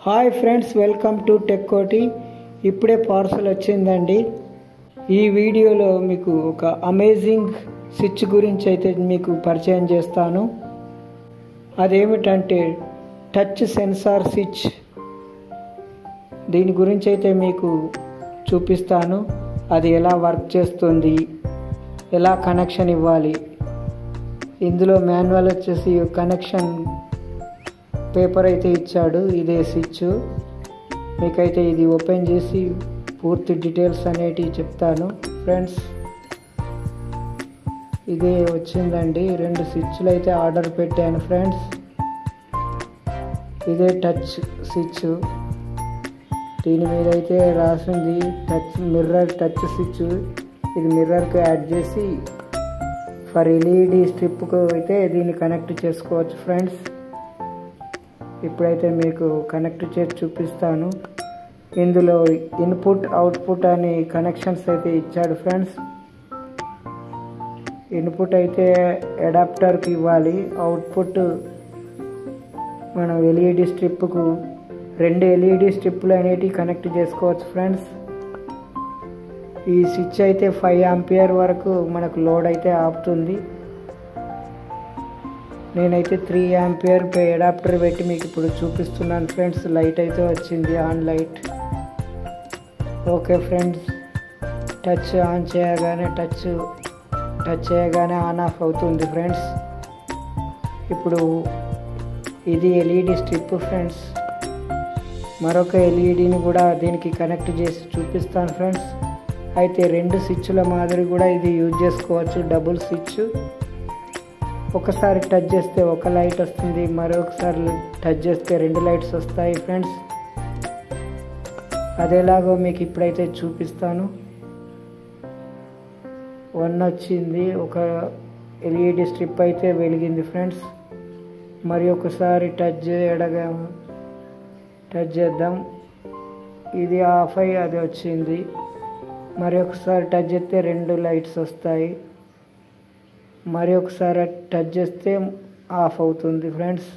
Hi friends, welcome to tech కోటి. ఇప్పుడే parcel వచ్చిందండి. ఈ వీడియోలో మీకు ఒక అమేజింగ్ స్విచ్ గురించి అయితే మీకు పరిచయం చేస్తాను. అదేమిటంటే టచ్ సెన్సార్ స్విచ్. దీని గురించి అయితే మీకు చూపిస్తాను. అది ఎలా వర్క్ చేస్తుంది, ఎలా కనెక్షన్ ఇవ్వాలి. ఇందులో మాన్యువల్ వచ్చేసి కనెక్షన్ పేపర్ అయితే ఇచ్చాడు. ఇదే స్విచ్. మీకైతే ఇది ఓపెన్ చేసి పూర్తి డీటెయిల్స్ అనేటివి చెప్తాను ఫ్రెండ్స్. ఇదే వచ్చిందండి. 2 స్విచ్లు అయితే ఆర్డర్ పెట్టాను ఫ్రెండ్స్. ఇదే టచ్ స్విచ్. దీని మీద అయితే రాసింది మిర్రర్ టచ్ స్విచ్. ఇది మిర్రర్కి యాడ్ చేసి ఫర్ ఎల్ఈడి స్ట్రిప్కు అయితే దీన్ని కనెక్ట్ చేసుకోవచ్చు ఫ్రెండ్స్. ఇప్పుడైతే మీకు కనెక్ట్ చేసి చూపిస్తాను. ఇందులో ఇన్పుట్ అవుట్పుట్ అని కనెక్షన్స్ అయితే ఇచ్చాడు ఫ్రెండ్స్. ఇన్పుట్ అయితే అడాప్టర్కి ఇవ్వాలి. అవుట్పుట్ మనం ఎల్ఈడి స్ట్రిప్కు 2 ఎల్ఈడి స్ట్రిప్లు అనేటివి కనెక్ట్ చేసుకోవచ్చు ఫ్రెండ్స్. ఈ స్విచ్ అయితే 5 ఆంపియర్ వరకు మనకు లోడ్ అయితే ఆపుతుంది. నేనైతే 3 ఆంపియర్ అడాప్టర్ పెట్టి మీకు ఇప్పుడు చూపిస్తున్నాను ఫ్రెండ్స్. లైట్ అయితే వచ్చింది, on light. Okay friends, touch on చేయగానే టచ్ చేయగానే ఆన్ ఆఫ్ అవుతుంది ఫ్రెండ్స్. ఇప్పుడు ఇది ఎల్ఈడి స్ట్రిప్ ఫ్రెండ్స్. మరొక ఎల్ఈడిని కూడా దీనికి కనెక్ట్ చేసి చూపిస్తాను ఫ్రెండ్స్. అయితే 2 స్విచ్ల మాదిరి కూడా ఇది యూజ్ చేసుకోవచ్చు. Double switch. ఒకసారి టచ్ చేస్తే ఒక లైట్ వస్తుంది, మరొకసారి టచ్ చేస్తే 2 లైట్స్ వస్తాయి ఫ్రెండ్స్. అదేలాగో మీకు ఇప్పుడైతే చూపిస్తాను. 1 వచ్చింది, ఒక ఎల్ఈడి స్ట్రిప్ అయితే వెలిగింది ఫ్రెండ్స్. మరి ఒకసారి టచ్ చేద్దాం. ఇది ఆఫ్ అయ్యి అది వచ్చింది. మరి ఒకసారి టచ్ చేస్తే 2 లైట్స్ వస్తాయి. మరి ఒకసారి టచ్ చేస్తే ఆఫ్ అవుతుంది ఫ్రెండ్స్.